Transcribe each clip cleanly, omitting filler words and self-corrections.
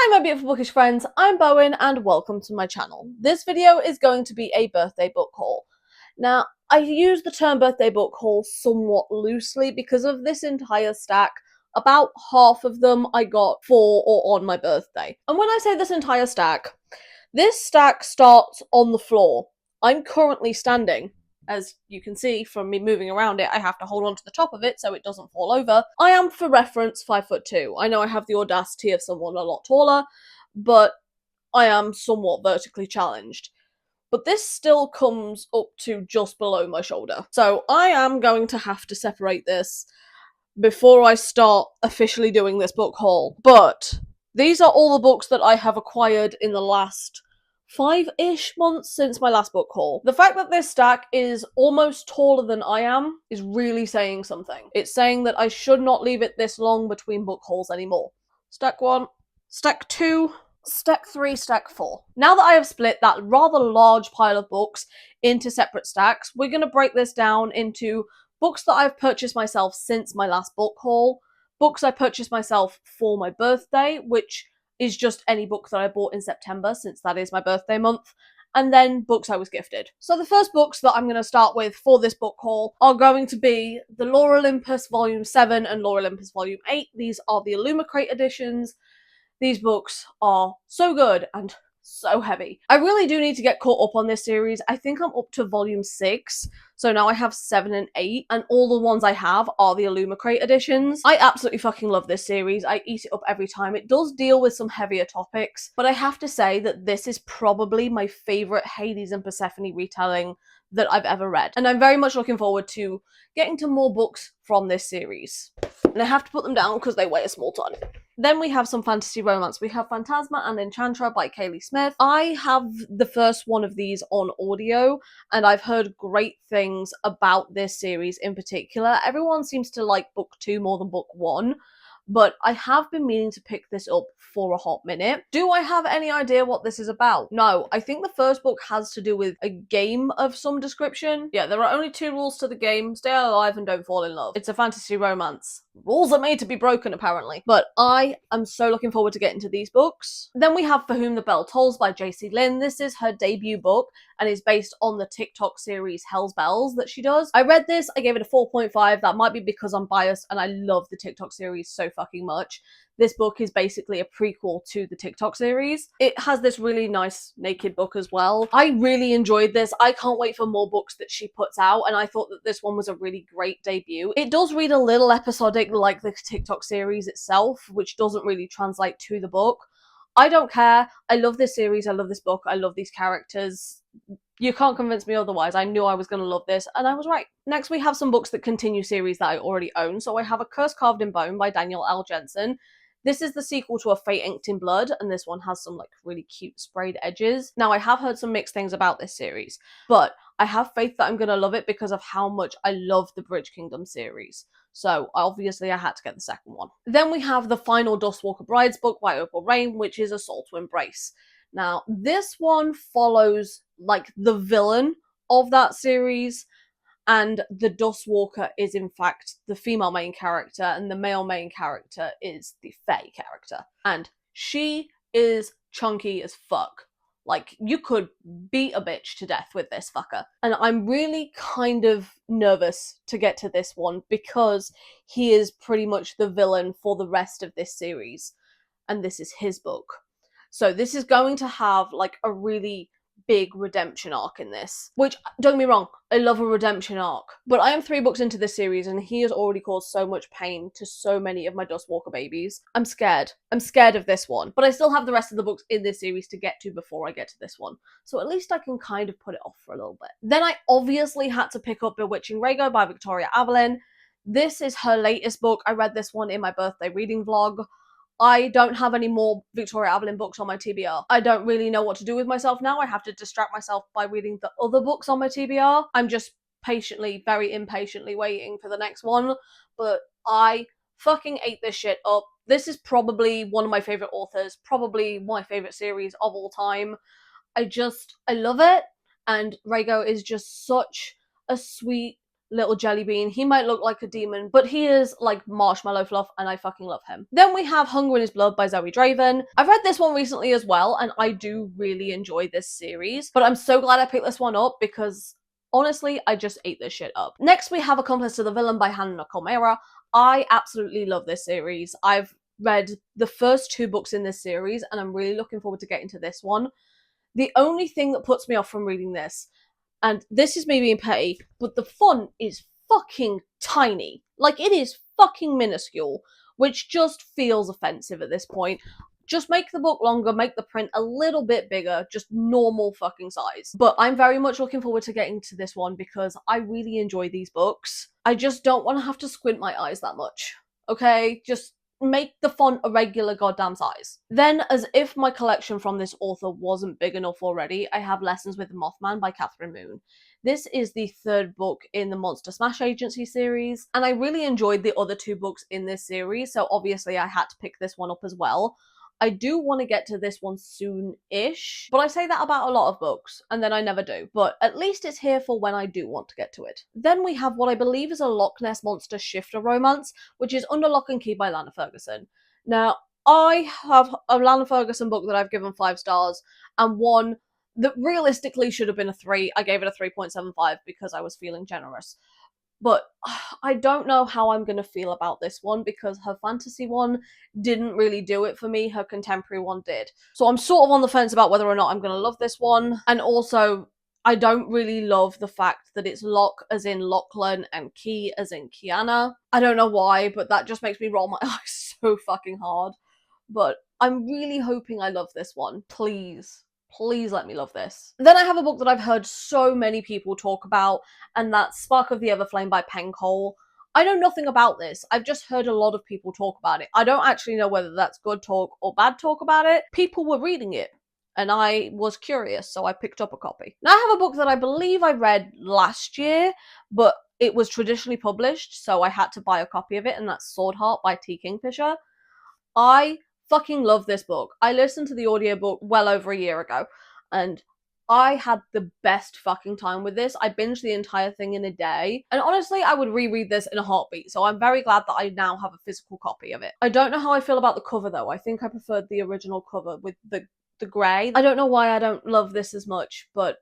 Hi my beautiful bookish friends, I'm Bowen and welcome to my channel. This video is going to be a birthday book haul. Now, I use the term birthday book haul somewhat loosely because of this entire stack. About half of them I got for or on my birthday. And when I say this entire stack, this stack starts on the floor. I'm currently standing. As you can see from me moving around it, I have to hold on to the top of it so it doesn't fall over. I am, for reference, 5'2". I know I have the audacity of someone a lot taller, but I am somewhat vertically challenged. But this still comes up to just below my shoulder. So I am going to have to separate this before I start officially doing this book haul. But these are all the books that I have acquired in the last 5-ish months since my last book haul. The fact that this stack is almost taller than I am is really saying something. It's saying that I should not leave it this long between book hauls anymore. Stack 1, Stack 2, Stack 3, Stack 4. Now that I have split that rather large pile of books into separate stacks, we're going to break this down into books that I've purchased myself since my last book haul, books I purchased myself for my birthday, which is just any book that I bought in September, since that is my birthday month, and then books I was gifted. So the first books that I'm going to start with for this book haul are going to be the Lore Olympus Volume 7 and Lore Olympus Volume 8. These are the Illumicrate editions. These books are so good and so heavy. I really do need to get caught up on this series. I think I'm up to volume 6, so now I have 7 and 8, and all the ones I have are the Illumicrate editions. I absolutely fucking love this series. I eat it up every time. It does deal with some heavier topics, but I have to say that this is probably my favourite Hades and Persephone retelling that I've ever read, and I'm very much looking forward to getting to more books from this series. And I have to put them down because they weigh a small ton. Then we have some fantasy romance. We have Phantasma and Enchantra by Kaylee Smith. I have the first one of these on audio, and I've heard great things about this series in particular. Everyone seems to like book 2 more than book 1, but I have been meaning to pick this up for a hot minute. Do I have any idea what this is about? No, I think the first book has to do with a game of some description. Yeah, there are only 2 rules to the game: stay alive and don't fall in love. It's a fantasy romance. Rules are made to be broken, apparently. But I am so looking forward to getting to these books. Then we have For Whom the Bell Tolls by JC Lynn. This is her debut book and is based on the TikTok series Hell's Bells that she does. I read this, I gave it a 4.5. That might be because I'm biased and I love the TikTok series so fucking much. This book is basically a prequel to the TikTok series. It has this really nice naked book as well. I really enjoyed this. I can't wait for more books that she puts out, and I thought that this one was a really great debut. It does read a little episodic like the TikTok series itself, which doesn't really translate to the book. I don't care. I love this series. I love this book. I love these characters. You can't convince me otherwise. I knew I was going to love this, and I was right. Next, we have some books that continue series that I already own. So I have A Curse Carved in Bone by Daniel L. Jensen. This is the sequel to A Fate Inked in Blood, and this one has some like really cute sprayed edges. Now, I have heard some mixed things about this series, but I have faith that I'm going to love it because of how much I love the Bridge Kingdom series. So obviously I had to get the second one. Then we have the final Dustwalker Brides book by Opal Rain, which is A Soul to Embrace. Now, this one follows like the villain of that series, and the Dustwalker is in fact the female main character, and the male main character is the Fae character. And she is chunky as fuck. Like, you could beat a bitch to death with this fucker. And I'm really kind of nervous to get to this one because he is pretty much the villain for the rest of this series. And this is his book. So this is going to have like a really big redemption arc in this, which, don't get me wrong, I love a redemption arc, but I am 3 books into this series and he has already caused so much pain to so many of my Dustwalker babies. I'm scared of this one, but I still have the rest of the books in this series to get to before I get to this one, so at least I can kind of put it off for a little bit. Then I obviously had to pick up Bewitching Rhaego by Victoria Avelin. This is her latest book. I read this one in my birthday reading vlog. I don't have any more Victoria Avelin books on my TBR. I don't really know what to do with myself now. I have to distract myself by reading the other books on my TBR. I'm just patiently, very impatiently waiting for the next one, but I fucking ate this shit up. This is probably one of my favourite authors, probably my favourite series of all time. I love it, and Rhaego is just such a sweet, little jelly bean. He might look like a demon, but he is like marshmallow fluff, and I fucking love him. Then we have Hunger in His Blood by Zoe Draven. I've read this one recently as well, and I do really enjoy this series, but I'm so glad I picked this one up because honestly, I just ate this shit up. Next, we have Accomplice to the Villain by Hannah Nicole Mehra. I absolutely love this series. I've read the first 2 books in this series, and I'm really looking forward to getting to this one. The only thing that puts me off from reading this, and this is me being petty, but the font is fucking tiny. Like, it is fucking minuscule, which just feels offensive at this point. Just make the book longer, make the print a little bit bigger, just normal fucking size. But I'm very much looking forward to getting to this one because I really enjoy these books. I just don't want to have to squint my eyes that much. Okay? Just make the font a regular goddamn size. Then, as if my collection from this author wasn't big enough already, I have Lessons with the Mothman by Catherine Moon. This is the 3rd book in the Monster Smash Agency series, and I really enjoyed the other 2 books in this series, so obviously I had to pick this one up as well. I do want to get to this one soon-ish, but I say that about a lot of books, and then I never do. But at least it's here for when I do want to get to it. Then we have what I believe is a Loch Ness Monster shifter romance, which is Under Lock and Key by Lana Ferguson. Now, I have a Lana Ferguson book that I've given 5 stars, and one that realistically should have been a 3. I gave it a 3.75 because I was feeling generous. But I don't know how I'm going to feel about this one because her fantasy one didn't really do it for me, her contemporary one did. So I'm sort of on the fence about whether or not I'm going to love this one. And also, I don't really love the fact that it's Lock as in Lachlan and Key as in Kiana. I don't know why, but that just makes me roll my eyes so fucking hard. But I'm really hoping I love this one. Please. Please let me love this. Then I have a book that I've heard so many people talk about, and that's Spark of the Everflame by Penn Cole. I know nothing about this. I've just heard a lot of people talk about it. I don't actually know whether that's good talk or bad talk about it. People were reading it, and I was curious, so I picked up a copy. Now I have a book that I believe I read last year, but it was traditionally published, so I had to buy a copy of it, and that's Sword Heart by T. Kingfisher. I fucking love this book. I listened to the audiobook well over a year ago, and I had the best fucking time with this. I binged the entire thing in a day, and honestly, I would reread this in a heartbeat, so I'm very glad that I now have a physical copy of it. I don't know how I feel about the cover, though. I think I preferred the original cover with the grey. I don't know why I don't love this as much, but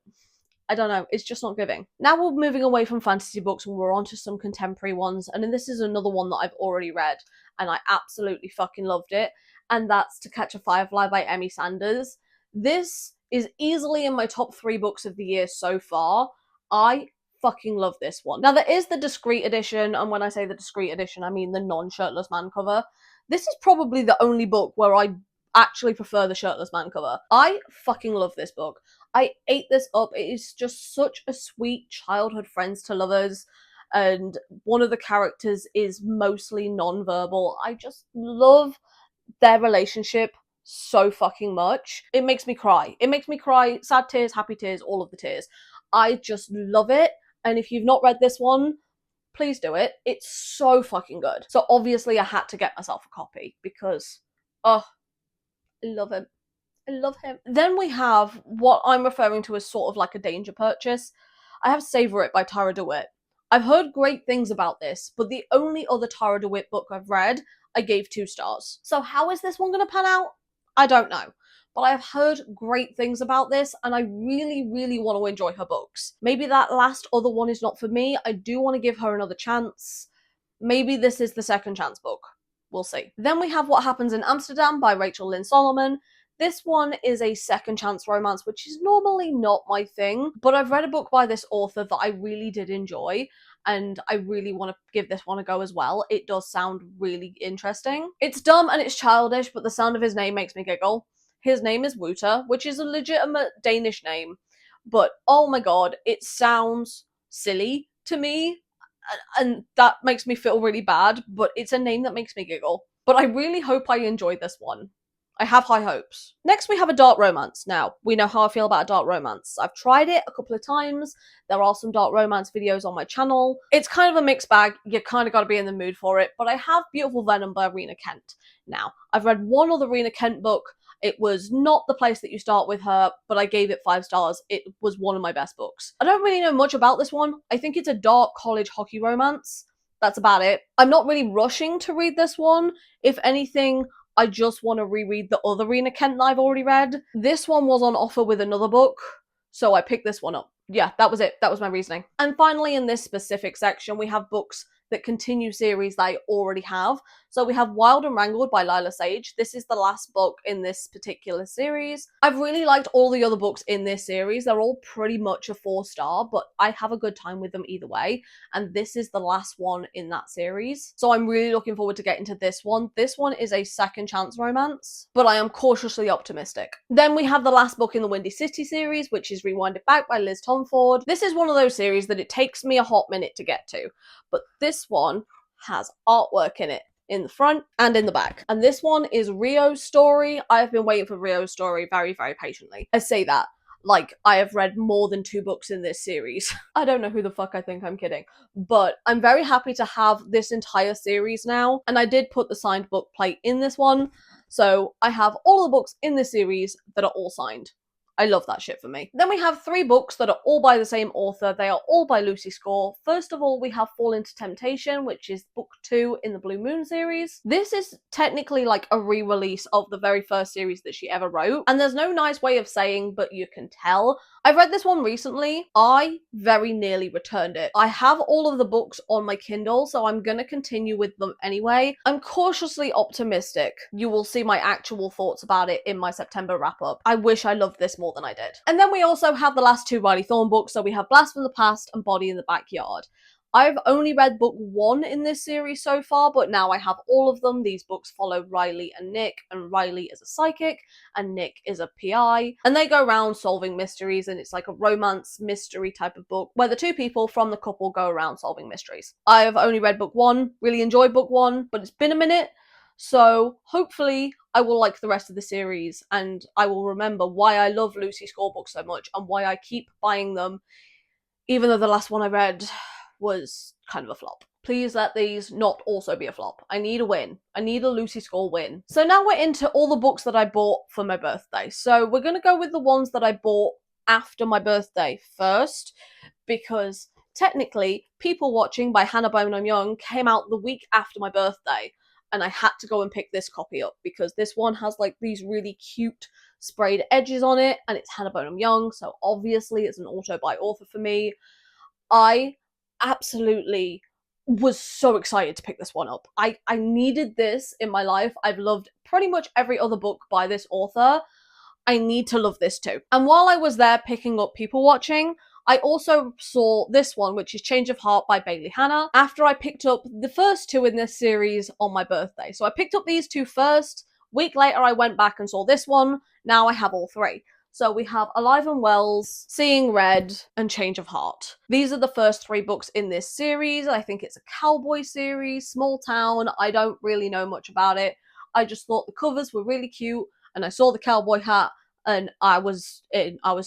I don't know, it's just not giving. Now we're moving away from fantasy books and we're on to some contemporary ones, and then this is another one that I've already read, and I absolutely fucking loved it, and that's To Catch a Firefly by Emmy Sanders. This is easily in my top 3 books of the year so far. I fucking love this one. Now there is the discreet edition, and when I say the discreet edition, I mean the non-shirtless man cover. This is probably the only book where I actually prefer the shirtless man cover. I fucking love this book. I ate this up. It is just such a sweet childhood friends to lovers, and one of the characters is mostly non-verbal. I just love their relationship so fucking much. It makes me cry. It makes me cry. Sad tears, happy tears, all of the tears. I just love it, and if you've not read this one, please do it. It's so fucking good. So obviously I had to get myself a copy because, oh, I love him. I love him. Then we have what I'm referring to as sort of like a danger purchase. I have Savour It by Tara DeWitt. I've heard great things about this, but the only other Tara DeWitt book I've read, I gave 2 stars. So how is this one going to pan out? I don't know. But I have heard great things about this, and I really, really want to enjoy her books. Maybe that last other one is not for me. I do want to give her another chance. Maybe this is the second chance book. We'll see. Then we have What Happens in Amsterdam by Rachel Lynn Solomon. This one is a second chance romance, which is normally not my thing, but I've read a book by this author that I really did enjoy, and I really want to give this one a go as well. It does sound really interesting. It's dumb and it's childish, but the sound of his name makes me giggle. His name is Wouter, which is a legitimate Danish name, but oh my god, it sounds silly to me, and that makes me feel really bad, but it's a name that makes me giggle. But I really hope I enjoy this one. I have high hopes. Next, we have a dark romance. Now, we know how I feel about a dark romance. I've tried it a couple of times. There are some dark romance videos on my channel. It's kind of a mixed bag. You kind of got to be in the mood for it. But I have Beautiful Venom by Rena Kent. Now, I've read one other Rena Kent book. It was not the place that you start with her, but I gave it 5 stars. It was one of my best books. I don't really know much about this one. I think it's a dark college hockey romance. That's about it. I'm not really rushing to read this one. If anything, I just want to reread the other Rena Kent that I've already read. This one was on offer with another book, so I picked this one up. Yeah, that was it. That was my reasoning. And finally, in this specific section, we have books that continue series that I already have. So we have Wild and Wrangled by Lila Sage. This is the last book in this particular series. I've really liked all the other books in this series. They're all pretty much a 4-star, but I have a good time with them either way. And this is the last one in that series. So I'm really looking forward to getting to this one. This one is a second chance romance, but I am cautiously optimistic. Then we have the last book in the Windy City series, which is Rewind It Back by Liz Tomford. This is one of those series that it takes me a hot minute to get to, but this one has artwork in it, in the front and in the back. And this one is Rio's story. I have been waiting for Rio's story very, very patiently. I say that like I have read more than 2 books in this series. I don't know who the fuck I think I'm kidding, but I'm very happy to have this entire series now. And I did put the signed book plate in this one, so I have all the books in this series that are all signed. I love that shit for me. Then we have 3 books that are all by the same author. They are all by Lucy Score. First of all, we have Fall into Temptation, which is book 2 in the Blue Moon series. This is technically like a re-release of the very first series that she ever wrote, and there's no nice way of saying, but you can tell. I've read this one recently. I very nearly returned it. I have all of the books on my Kindle, so I'm gonna continue with them anyway. I'm cautiously optimistic. You will see my actual thoughts about it in my September wrap-up. I wish I loved this more than I did. And then we also have the last 2 Riley Thorne books, so we have Blast from the Past and Body in the Backyard. I've only read book 1 in this series so far, but now I have all of them. These books follow Riley and Nick, and Riley is a psychic, and Nick is a PI, and they go around solving mysteries, and it's like a romance mystery type of book, where the 2 people from the couple go around solving mysteries. I have only read book 1, really enjoyed book 1, but it's been a minute, so hopefully I will like the rest of the series, and I will remember why I love Lucy Score books so much, and why I keep buying them, even though the last one I read was kind of a flop. Please let these not also be a flop. I need a win. I need a Lucy Score win. So now we're into all the books that I bought for my birthday. So we're going to go with the ones that I bought after my birthday first, because technically People Watching by Hannah Bonham Young came out the week after my birthday, and I had to go and pick this copy up because this one has like these really cute sprayed edges on it, and it's Hannah Bonham Young, so obviously it's an auto by author for me. I absolutely was so excited to pick this one up. I needed this in my life. I've loved pretty much every other book by this author. I need to love this too. And while I was there picking up People Watching, I also saw this one, which is Change of Heart by Bailey Hannah, after I picked up the first 2 in this series on my birthday. So I picked up these 2 first. Week later, I went back and saw this one. Now I have all 3. So we have Alive and Wells, Seeing Red, and Change of Heart. These are the first 3 books in this series. I think it's a cowboy series, small town. I don't really know much about it. I just thought the covers were really cute, and I saw the cowboy hat, and I was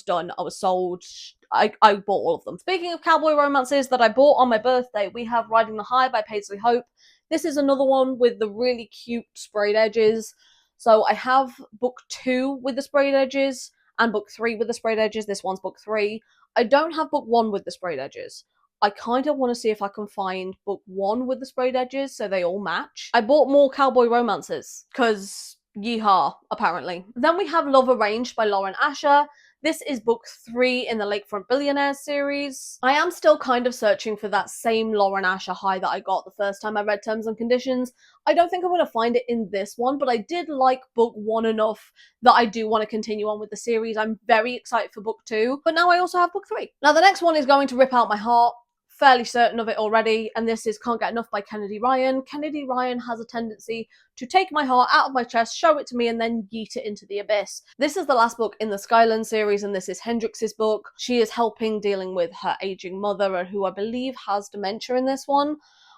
done. I was sold. I bought all of them. Speaking of cowboy romances that I bought on my birthday, we have Riding the High by Paisley Hope. This is another one with the really cute sprayed edges. So I have book 2 with the sprayed edges, and book 3 with the sprayed edges. This one's book 3. I don't have book 1 with the sprayed edges. I kind of want to see if I can find book 1 with the sprayed edges so they all match. I bought more cowboy romances, because yeehaw, apparently. Then we have Love Arranged by Lauren Asher. This is book 3 in the Lakefront Billionaires series. I am still kind of searching for that same Lauren Asher high that I got the first time I read Terms and Conditions. I don't think I'm going to find it in this one, but I did like book 1 enough that I do want to continue on with the series. I'm very excited for book 2, but now I also have book 3. Now the next one is going to rip out my heart. Fairly certain of it already, and this is Can't Get Enough by Kennedy Ryan. Kennedy Ryan has a tendency to take my heart out of my chest, show it to me, and then yeet it into the abyss. This is the last book in the Skyland series, and this is Hendrix's book. She is helping dealing with her aging mother, who I believe has dementia in this one,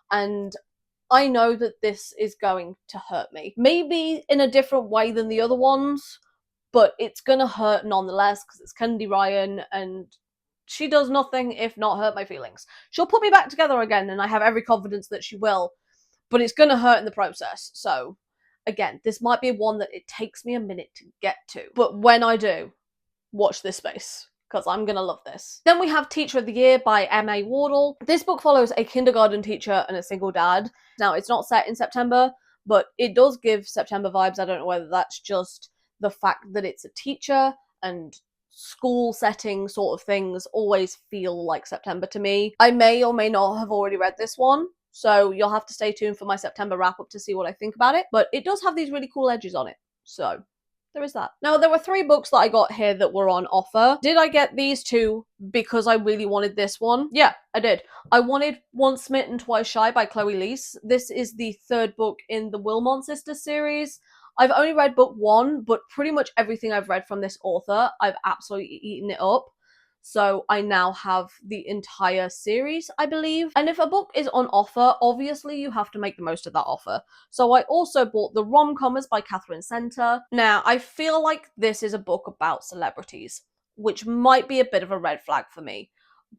and I know that this is going to hurt me. Maybe in a different way than the other ones, but it's gonna hurt nonetheless, because it's Kennedy Ryan, and she does nothing if not hurt my feelings. She'll put me back together again, and I have every confidence that she will, but it's gonna hurt in the process, so again, this might be one that it takes me a minute to get to. But when I do, watch this space, because I'm gonna love this. Then we have Teacher of the Year by M.A. Wardle. This book follows a kindergarten teacher and a single dad. Now, it's not set in September, but it does give September vibes. I don't know whether that's just the fact that it's a teacher and school setting sort of things always feel like September to me. I may or may not have already read this one, so you'll have to stay tuned for my September wrap-up to see what I think about it, but it does have these really cool edges on it, so there is that. Now, there were 3 books that I got here that were on offer. Did I get these 2 because I really wanted this one? Yeah, I did. I wanted Once Smitten, Twice Shy by Chloe Leese. This is the 3rd book in the Wilmot Sisters series. I've only read book 1, but pretty much everything I've read from this author, I've absolutely eaten it up. So I now have the entire series, I believe. And if a book is on offer, obviously you have to make the most of that offer. So I also bought The Rom-Commers by Catherine Center. Now, I feel like this is a book about celebrities, which might be a bit of a red flag for me.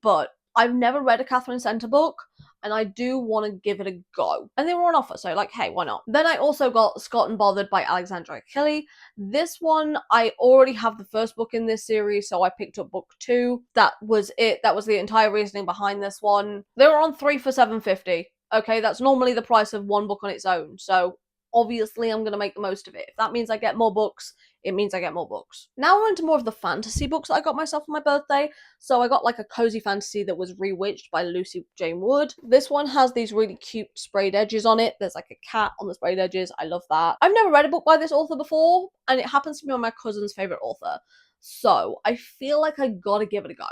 But I've never read a Catherine Center book, and I do want to give it a go. And they were on offer, so like, hey, why not? Then I also got Scott and Bothered by Alexandra Kelly. This one, I already have the 1st book in this series, so I picked up book 2. That was it. That was the entire reasoning behind this one. They were on 3 for $7.50. Okay, that's normally the price of one book on its own, so obviously I'm going to make the most of it. If that means I get more books, it means I get more books. Now we're into more of the fantasy books that I got myself for my birthday. So I got like a cozy fantasy that was Rewitched by Lucy Jane Wood. This one has these really cute sprayed edges on it. There's like a cat on the sprayed edges. I love that. I've never read a book by this author before, and it happens to be my cousin's favourite author. So I feel like I gotta give it a go.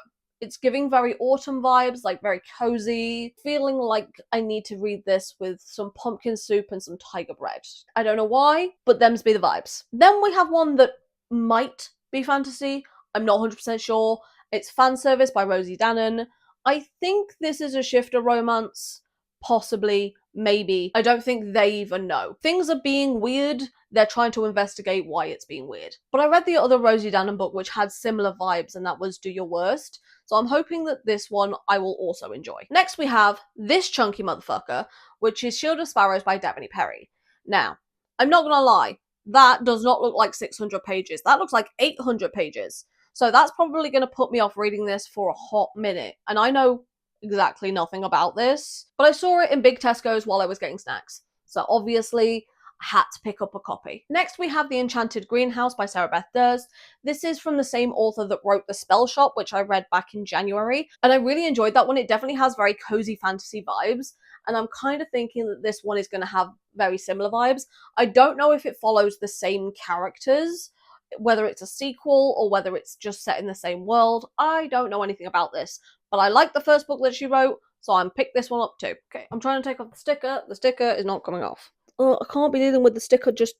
It's giving very autumn vibes, like very cozy, feeling like I need to read this with some pumpkin soup and some tiger bread. I don't know why, but them's be the vibes. Then we have one that might be fantasy. I'm not 100% sure. It's Fan Service by Rosie Dannon. I think this is a shifter romance. Possibly, maybe. I don't think they even know. Things are being weird. They're trying to investigate why it's being weird. But I read the other Rosie Dannon book which had similar vibes, and that was Do Your Worst. So I'm hoping that this one I will also enjoy. Next we have this chunky motherfucker, which is Shield of Sparrows by Daphne Perry. Now, I'm not gonna lie, that does not look like 600 pages. That looks like 800 pages. So that's probably gonna put me off reading this for a hot minute. And I know exactly nothing about this, but I saw it in big Tesco's while I was getting snacks. So obviously, had to pick up a copy. Next, we have The Enchanted Greenhouse by Sarah Beth Durst. This is from the same author that wrote The Spell Shop, which I read back in January, and I really enjoyed that one. It definitely has very cozy fantasy vibes, and I'm kind of thinking that this one is going to have very similar vibes. I don't know if it follows the same characters, whether it's a sequel or whether it's just set in the same world. I don't know anything about this, but I like the 1st book that she wrote, so I'm picked this one up too. Okay, I'm trying to take off the sticker. The sticker is not coming off. Oh, I can't be dealing with the sticker just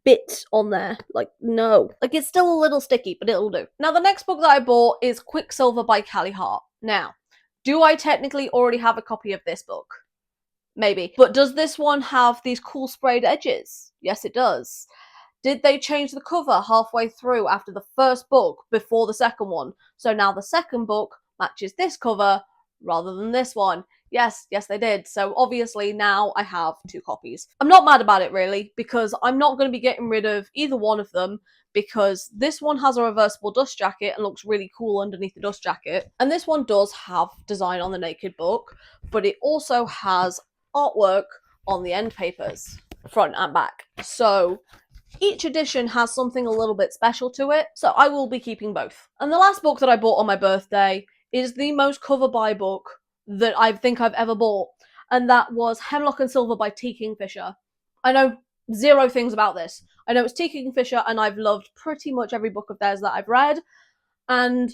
bits on there. Like, no. Like, it's still a little sticky, but it'll do. Now, the next book that I bought is Quicksilver by Callie Hart. Now, do I technically already have a copy of this book? Maybe. But does this one have these cool sprayed edges? Yes, it does. Did they change the cover halfway through after the 1st book before the 2nd one? So now the 2nd book matches this cover rather than this one. Yes, they did. So obviously now I have 2 copies. I'm not mad about it really, because I'm not going to be getting rid of either one of them, because this one has a reversible dust jacket and looks really cool underneath the dust jacket. And this one does have design on the naked book, but it also has artwork on the end papers, front and back. So each edition has something a little bit special to it, so I will be keeping both. And the last book that I bought on my birthday is the most cover buy book that I think I've ever bought, and that was Hemlock and Silver by T. Kingfisher. I know 0 things about this. I know it's T. Kingfisher, and I've loved pretty much every book of theirs that I've read, and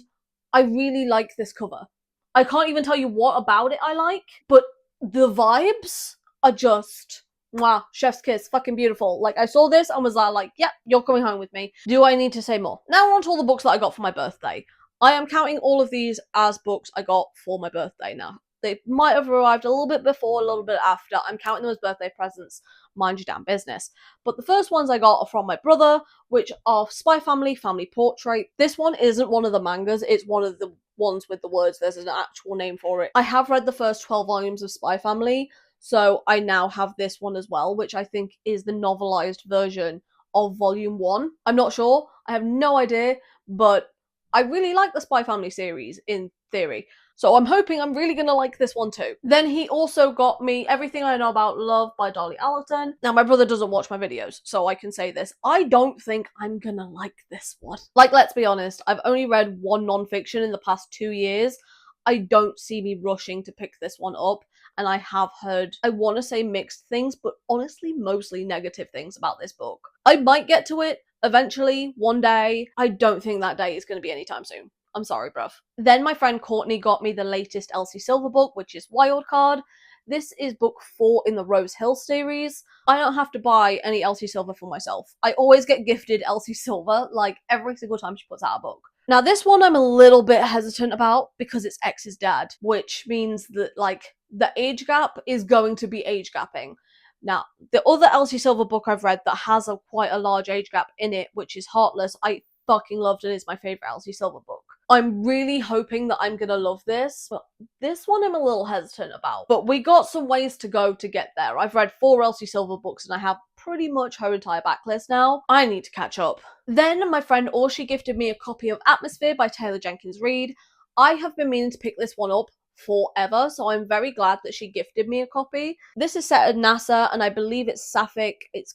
I really like this cover. I can't even tell you what about it I like, but the vibes are just, wow, chef's kiss, fucking beautiful. Like, I saw this and was like, yep, you're coming home with me. Do I need to say more? Now we're on to all the books that I got for my birthday. I am counting all of these as books I got for my birthday now. They might have arrived a little bit before, a little bit after. I'm counting them as birthday presents. Mind your damn business. But the first ones I got are from my brother, which are Spy Family, Family Portrait. This one isn't one of the mangas, it's one of the ones with the words. There's an actual name for it. I have read the first 12 volumes of Spy Family, So I now have this one as well, which I think is the novelized version of Volume 1. I'm not sure, I have no idea, but I really like the Spy Family series in theory. So I'm hoping I'm really gonna like this one too. Then he also got me Everything I Know About Love by Dolly Alton. Now my brother doesn't watch my videos, so I can say this. I don't think I'm gonna like this one. Like, let's be honest, I've only read one non-fiction in the past 2 years. I don't see me rushing to pick this one up, and I have heard, I want to say mixed things, but honestly mostly negative things about this book. I might get to it eventually, one day. I don't think that day is going to be anytime soon. I'm sorry, bruv. Then my friend Courtney got me the latest Elsie Silver book, which is Wildcard. This is book 4 in the Rose Hill series. I don't have to buy any Elsie Silver for myself. I always get gifted Elsie Silver, like, every single time she puts out a book. Now, this one I'm a little bit hesitant about because it's X's dad, which means that, like, the age gap is going to be age gapping. Now, the other Elsie Silver book I've read that has quite a large age gap in it, which is Heartless, I fucking loved it. It's my favourite Elsie Silver book. I'm really hoping that I'm gonna love this, but this one I'm a little hesitant about. But we got some ways to go to get there. I've read 4 Elsie Silver books and I have pretty much her entire backlist now. I need to catch up. Then my friend Orshi gifted me a copy of Atmosphere by Taylor Jenkins Reid. I have been meaning to pick this one up forever, so I'm very glad that she gifted me a copy. This is set at NASA, and I believe it's sapphic. It's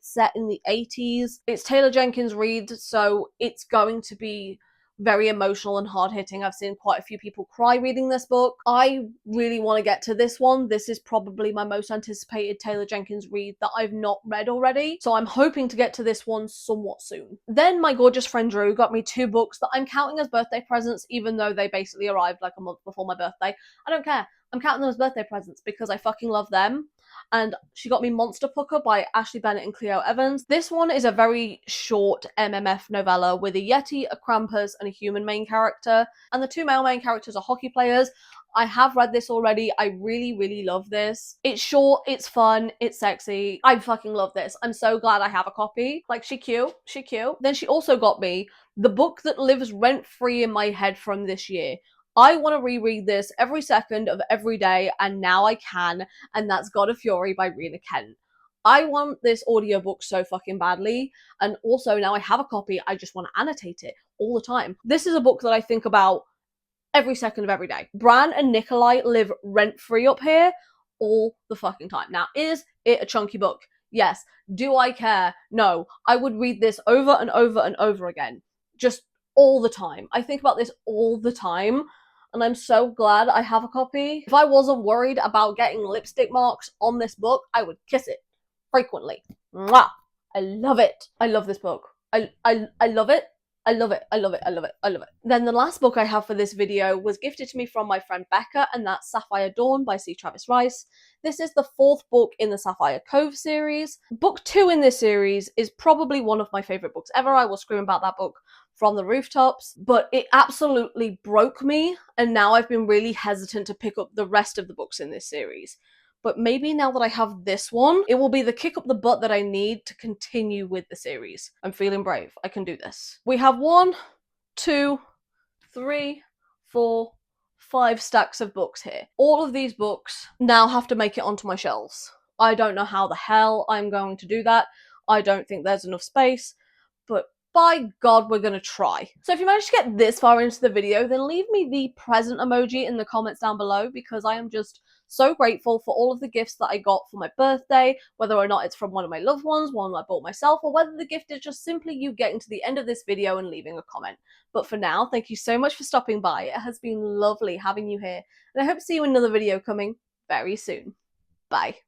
set in the 80s. It's Taylor Jenkins Reid, so it's going to be very emotional and hard-hitting. I've seen quite a few people cry reading this book. I really want to get to this one. This is probably my most anticipated Taylor Jenkins Reid that I've not read already, so I'm hoping to get to this one somewhat soon. Then my gorgeous friend Drew got me 2 books that I'm counting as birthday presents, even though they basically arrived like a month before my birthday. I don't care. I'm counting them as birthday presents because I fucking love them. And she got me Monster Pucker by Ashley Bennett and Cleo Evans. This one is a very short MMF novella with a Yeti, a Krampus, and a human main character. And the 2 male main characters are hockey players. I have read this already. I really, really love this. It's short, it's fun, it's sexy. I fucking love this. I'm so glad I have a copy. Like, she cute. She cute. Then she also got me the book that lives rent-free in my head from this year. I want to reread this every second of every day, and now I can, and that's God of Fury by Rena Kent. I want this audiobook so fucking badly, and also now I have a copy, I just want to annotate it all the time. This is a book that I think about every second of every day. Bran and Nikolai live rent-free up here all the fucking time. Now, is it a chunky book? Yes. Do I care? No. I would read this over and over and over again. Just all the time. I think about this all the time, and I'm so glad I have a copy. If I wasn't worried about getting lipstick marks on this book, I would kiss it frequently. Mwah! I love it. I love this book. I love it. I love it. I love it. I love it. I love it. Then the last book I have for this video was gifted to me from my friend Becca, and that's Sapphire Dawn by C. Travis Rice. This is the 4th book in the Sapphire Cove series. Book 2 in this series is probably one of my favourite books ever. I will scream about that book from the rooftops, but it absolutely broke me, and now I've been really hesitant to pick up the rest of the books in this series. But maybe now that I have this one, it will be the kick up the butt that I need to continue with the series. I'm feeling brave. I can do this. We have 1, 2, 3, 4, 5 stacks of books here. All of these books now have to make it onto my shelves. I don't know how the hell I'm going to do that. I don't think there's enough space, but by God, we're gonna try. So if you managed to get this far into the video, then leave me the present emoji in the comments down below, because I am just so grateful for all of the gifts that I got for my birthday, whether or not it's from one of my loved ones, one I bought myself, or whether the gift is just simply you getting to the end of this video and leaving a comment. But for now, thank you so much for stopping by. It has been lovely having you here, and I hope to see you in another video coming very soon. Bye.